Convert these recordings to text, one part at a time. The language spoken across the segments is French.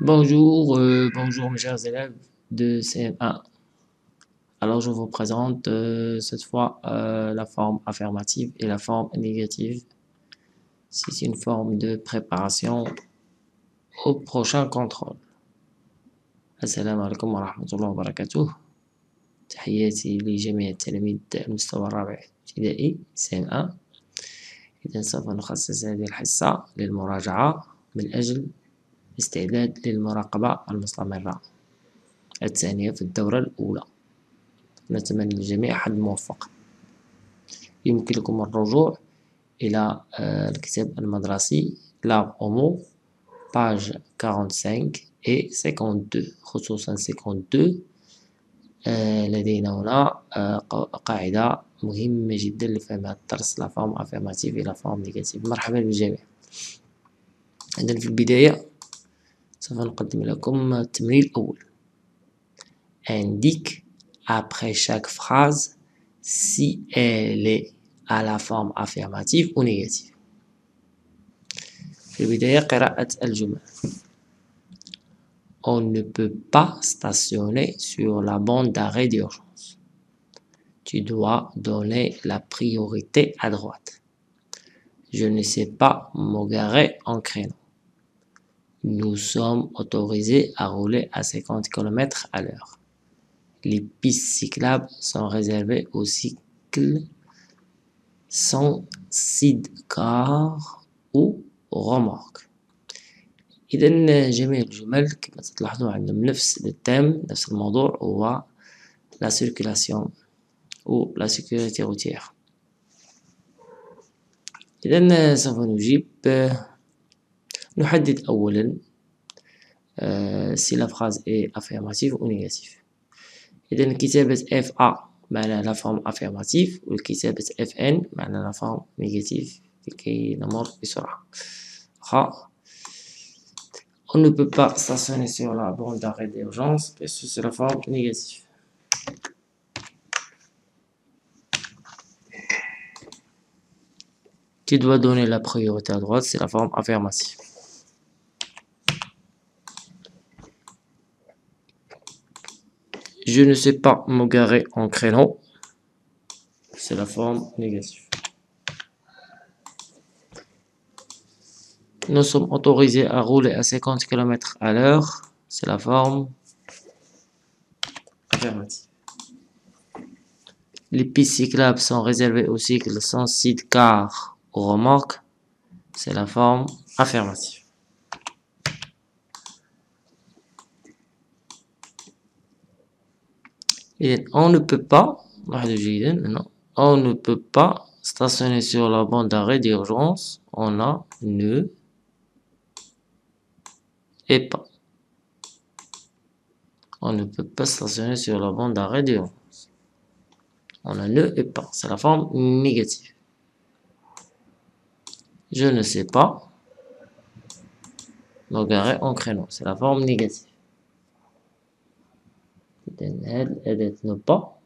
Bonjour, bonjour mes chers élèves de CM1. Alors je vous présente cette fois la forme affirmative et la forme négative. C'est une forme de préparation au prochain contrôle. السلام عليكم ورحمة الله وبركاته. تحياتي لجميع تلاميذ المستوى الرابع ابتدائي CM1. إذا سوف نخصص هذه الحصة للمراجعة من أجل الاستعداد للمراقبة المستمرة الثانية في الدورة الأولى. نتمنى للجميع حظ موفق. يمكنكم الرجوع إلى الكتاب المدرسي لا أومو page 45 et 52 خصوصا 52. لدينا هنا قاعدة مهمة جدا لفهم هذا الدرس لا فورم affirmative et la forme négative. مرحبا بالجميع. إذن في البداية سوف نقدم لكم التمرين الأول. indique après chaque phrase si elle est à la forme affirmative ou négative. في البداية قراءة الجمل. On ne peut pas stationner sur la bande d'arrêt d'urgence. Tu dois donner la priorité à droite. Je ne sais pas me garer en créneau. Nous sommes autorisés à rouler à 50 km à l'heure. Les pistes cyclables sont réservées aux cycles sans sidecar ou remorque. إذا جميع الجمل كما تلاحظوا عندهم نفس الثيم نفس الموضوع هو la circulation ou la sécurité routière. إذا سوف نجيب نحدد أولا si la phrase est affirmative ou négative. إذا كتابة FA معناها la forme affirmative والكتابة FN معناها la forme négative لكي نمر بسرعة. On ne peut pas stationner sur la bande d'arrêt d'urgence et c'est la forme négative. Tu dois donner la priorité à droite, c'est la forme affirmative. Je ne sais pas me garer en créneau, c'est la forme négative. Nous sommes autorisés à rouler à 50 km à l'heure, c'est la forme affirmative. Les pistes cyclables sont réservées aux cycles sans sidecar ou remorque, c'est la forme affirmative. Et on ne peut pas, on ne peut pas stationner sur la bande d'arrêt d'urgence, on a ne et pas. On ne peut pas stationner sur la bande d'arrêt d'urgence. On a ne et pas, c'est la forme négative. Je ne sais pas me garer en créneau, c'est la forme négative. Ne pas,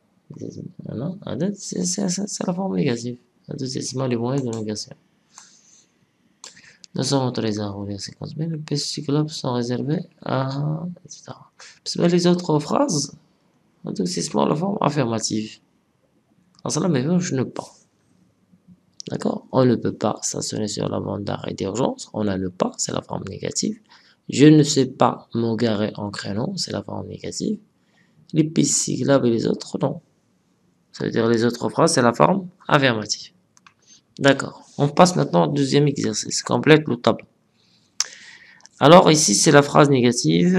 c'est la forme négative. C'est les moyens de négation. Nous sommes autorisés à rouler à 50 000, les pistes cyclables sont réservées à... etc. Les autres phrases, c'est la forme affirmative. En cela, mais je ne pas. D'accord? On ne peut pas stationner sur la bande d'arrêt d'urgence. On a le pas, c'est la forme négative. Je ne sais pas me garer en créneau, c'est la forme négative. Les pistes cyclables et les autres, non. Ça veut dire les autres phrases, c'est la forme affirmative. D'accord. On passe maintenant au deuxième exercice. Complète le tableau. Alors ici, c'est la phrase négative.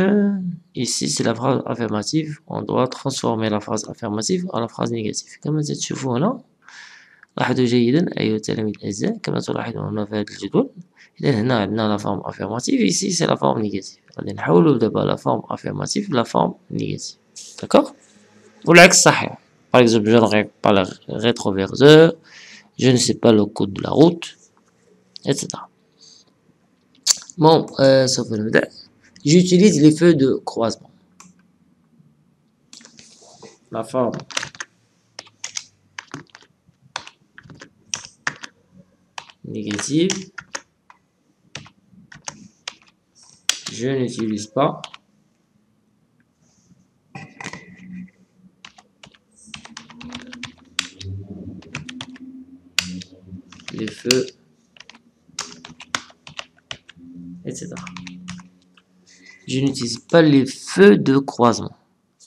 Ici, c'est la phrase affirmative. On doit transformer la phrase affirmative en la phrase négative. كما تشوفوا هنا لاحظوا جيدا أيها التلاميذ الأعزاء كما تلاحظون هنا في هذا الجدول. إذا هنا عندنا la forme affirmative. Ici, c'est la forme négative. غادي نحولوا دابا la forme affirmative la forme négative. D'accord? والعكس صحيح. Par exemple, je ne regarde pas le rétroviseur. Je ne sais pas le code de la route, etc. Bon, sauf le modèle. J'utilise les feux de croisement. La forme négative Je n'utilise pas les feux, etc. Je n'utilise pas les feux de croisement.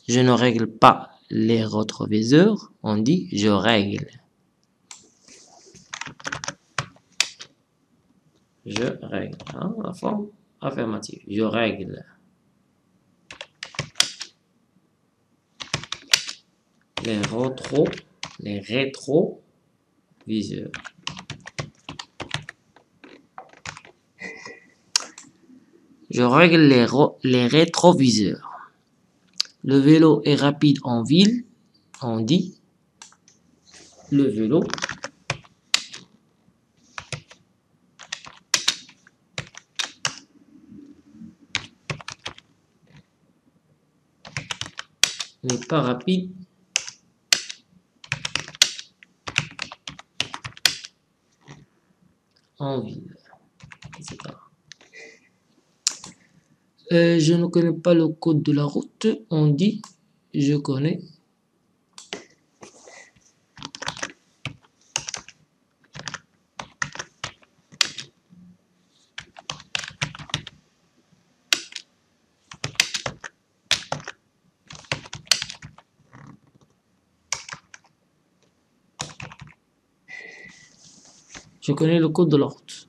Je ne règle pas les rétroviseurs. On dit je règle. Je règle. Hein, la forme affirmative. Je règle les rétroviseurs. Je règle les rétroviseurs. Le vélo est rapide en ville. On dit le vélo n'est pas rapide en ville, etc. Je ne connais pas le code de la route. On dit je connais. Je connais le code de la route.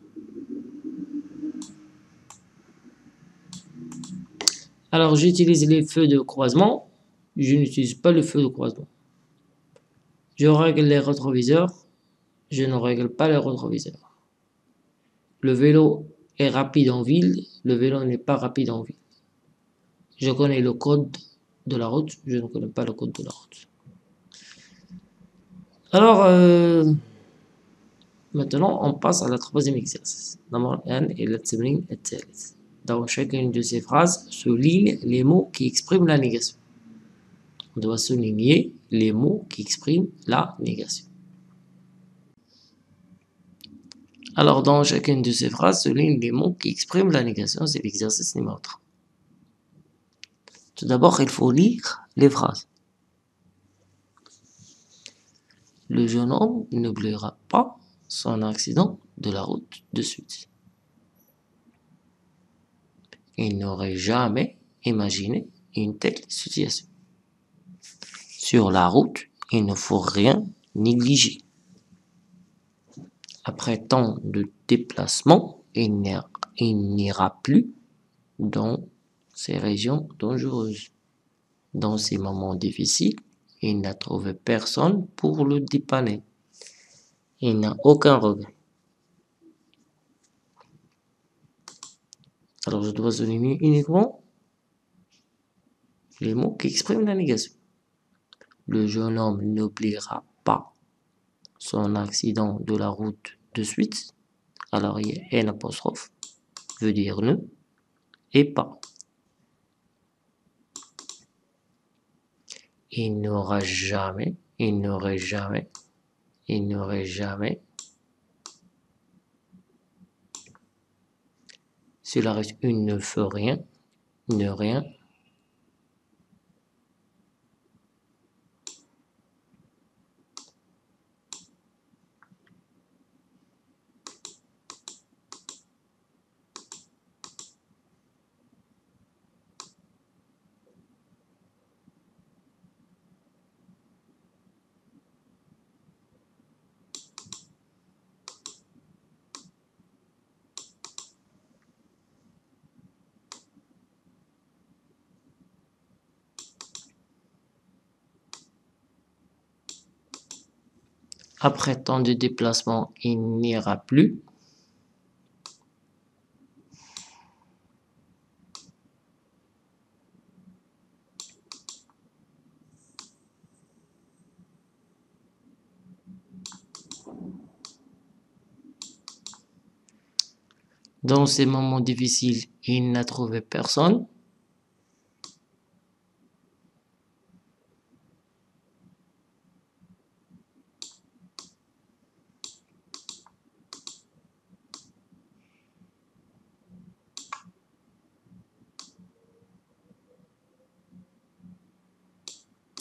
Alors, j'utilise les feux de croisement. Je n'utilise pas le feu de croisement. Je règle les rétroviseurs. Je ne règle pas les rétroviseurs. Le vélo est rapide en ville. Le vélo n'est pas rapide en ville. Je connais le code de la route. Je ne connais pas le code de la route. Alors, maintenant, on passe à la troisième exercice. Dans chacune de ces phrases, souligne les mots qui expriment la négation. On doit souligner les mots qui expriment la négation. Alors, dans chacune de ces phrases, souligne les mots qui expriment la négation. C'est l'exercice numéro 3. Tout d'abord, il faut lire les phrases. Le jeune homme n'oubliera pas son accident de la route de suite. Il n'aurait jamais imaginé une telle situation. Sur la route, il ne faut rien négliger. Après tant de déplacements, il n'ira plus dans ces régions dangereuses. Dans ces moments difficiles, il n'a trouvé personne pour le dépanner. Il n'a aucun regret. Alors, je dois souligner uniquement les mots qui expriment la négation. Le jeune homme n'oubliera pas son accident de la route de suite. Alors, il y a N apostrophe, veut dire ne, et pas. Il n'aurait jamais. Cela reste une ne fait rien, ne rien. Après tant de déplacements, il n'ira plus. Dans ces moments difficiles, il n'a trouvé personne.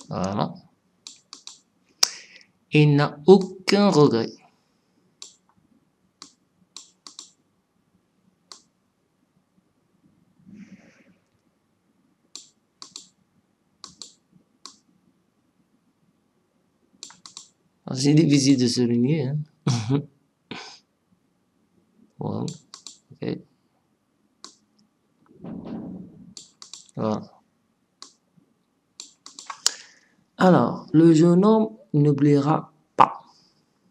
Voilà. Il n'a aucun regret. C'est difficile de souligner. Hein? Voilà. Okay. Voilà. Alors, le jeune homme n'oubliera pas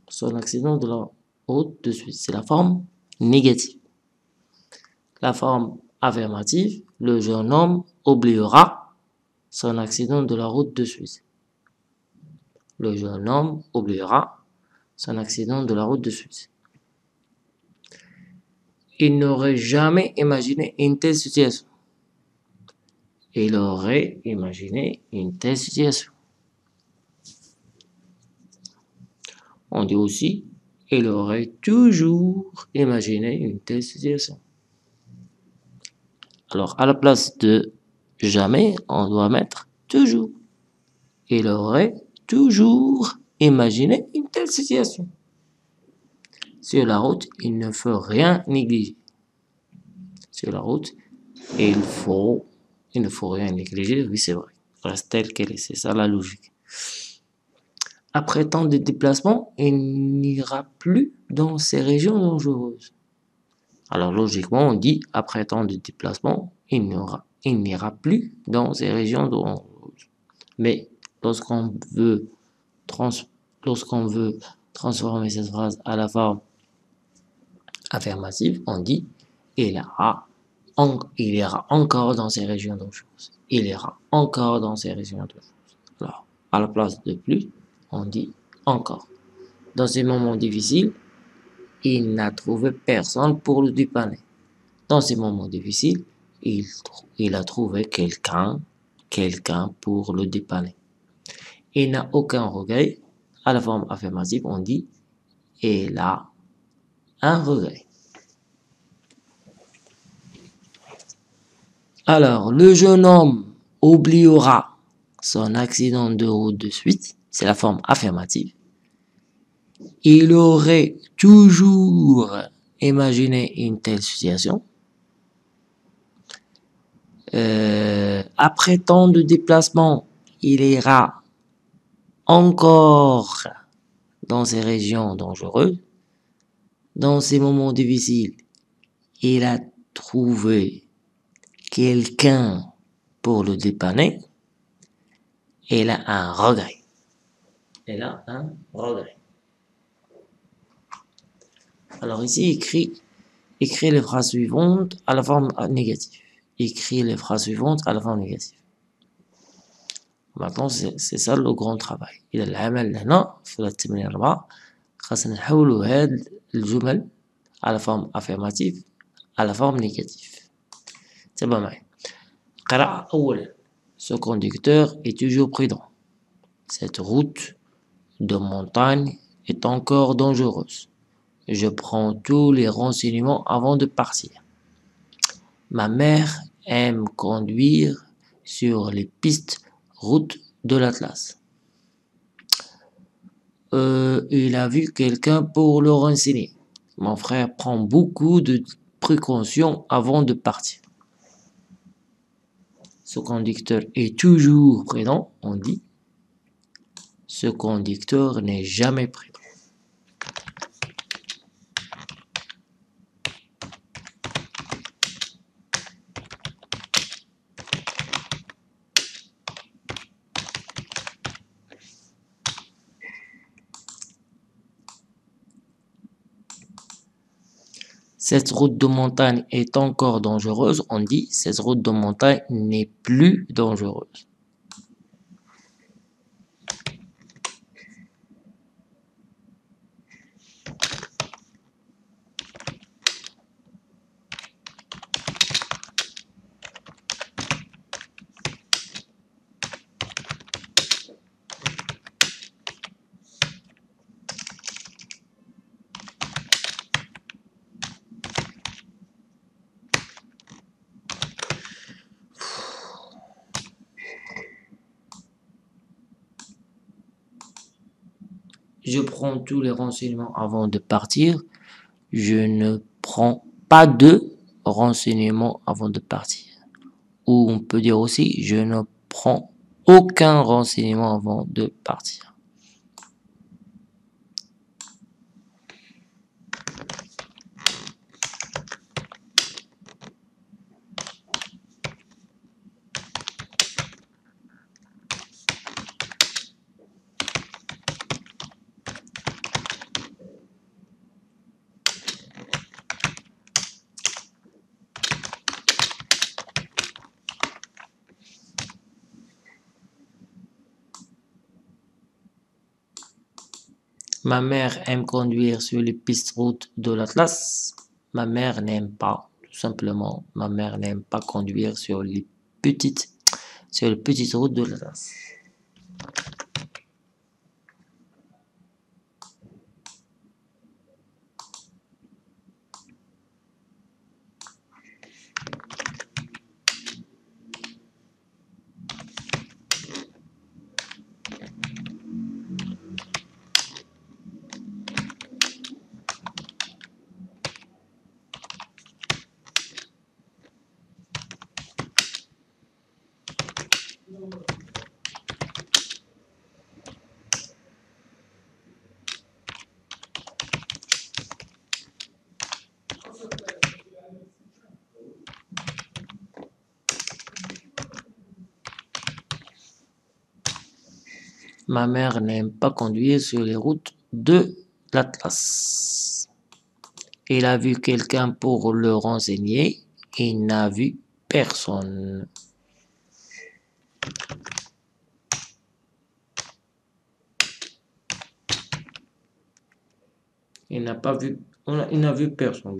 son accident de la route de suite. C'est la forme négative. La forme affirmative, le jeune homme oubliera son accident de la route de Suisse. Le jeune homme oubliera son accident de la route de Suisse. Il n'aurait jamais imaginé une telle situation. Il aurait imaginé une telle situation. On dit aussi, il aurait toujours imaginé une telle situation. Alors, à la place de jamais, on doit mettre toujours. Il aurait toujours imaginé une telle situation. Sur la route, il ne faut rien négliger. Sur la route, il ne faut rien négliger. Oui, c'est vrai. Reste tel qu'elle est. C'est ça la logique. Après tant de déplacements, il n'ira plus dans ces régions dangereuses. Alors logiquement, on dit après tant de déplacements, il n'ira plus dans ces régions dangereuses. Mais lorsqu'on veut, lorsqu'on veut transformer cette phrase à la forme affirmative, on dit il ira encore dans ces régions dangereuses. Il ira encore dans ces régions dangereuses. Alors, à la place de plus, on dit encore. Dans ces moments difficiles, il n'a trouvé personne pour le dépanner. Dans ces moments difficiles, il a trouvé quelqu'un pour le dépanner. Il n'a aucun regret. À la forme affirmative, on dit il a un regret. Alors, le jeune homme oubliera son accident de route de suite. C'est la forme affirmative. Il aurait toujours imaginé une telle situation. Après tant de déplacements, il ira encore dans ces régions dangereuses. Dans ces moments difficiles, il a trouvé quelqu'un pour le dépanner. Il a un regret. Il a un regret. Alors ici, écrit les phrases suivantes à la forme négative. Écrit les phrases suivantes à la forme négative. Maintenant, c'est ça le grand travail. إذا العمل هنا في التمرين 4 خاصنا نحولوا هاد الجمل على forme affirmative à la forme négative. تبع معي. قراءة أولا. Ce conducteur est toujours prudent. Cette route de montagne est encore dangereuse. Je prends tous les renseignements avant de partir. Ma mère aime conduire sur les pistes routes de l'Atlas. Il a vu quelqu'un pour le renseigner. Mon frère prend beaucoup de précautions avant de partir. Ce conducteur est toujours prudent, on dit. Ce conducteur n'est jamais prudent. Cette route de montagne est encore dangereuse. On dit cette route de montagne n'est plus dangereuse. je prends tous les renseignements avant de partir. Je ne prends pas de renseignements avant de partir. Ou on peut dire aussi, je ne prends aucun renseignement avant de partir. Ma mère aime conduire sur les pistes routes de l'Atlas. Ma mère n'aime pas, tout simplement, ma mère n'aime pas conduire sur les petites routes de l'Atlas. Ma mère n'aime pas conduire sur les routes de l'Atlas. Il a vu quelqu'un pour le renseigner. Il n'a vu personne. Il n'a pas vu, il n'a vu personne.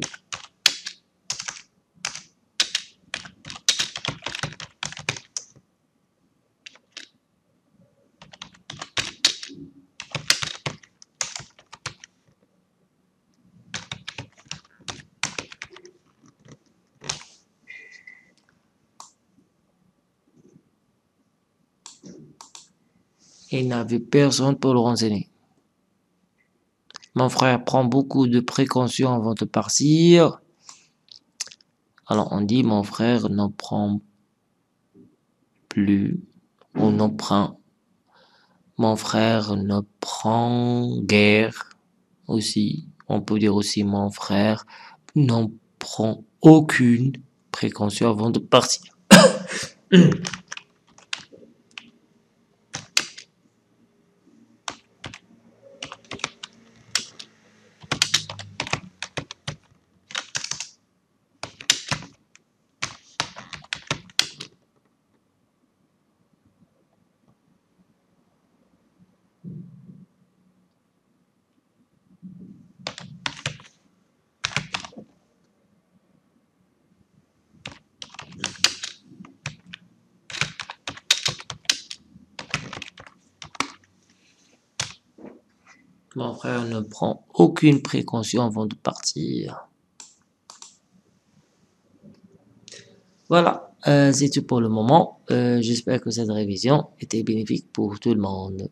Il n'a vu personne pour le renseigner. Mon frère prend beaucoup de précautions avant de partir. Alors on dit mon frère ne prend plus ou ne prend. Mon frère ne prend guère aussi. On peut dire aussi mon frère n'en prend aucune précaution avant de partir. Mon frère ne prend aucune précaution avant de partir. Voilà, c'est tout pour le moment. J'espère que cette révision était bénéfique pour tout le monde.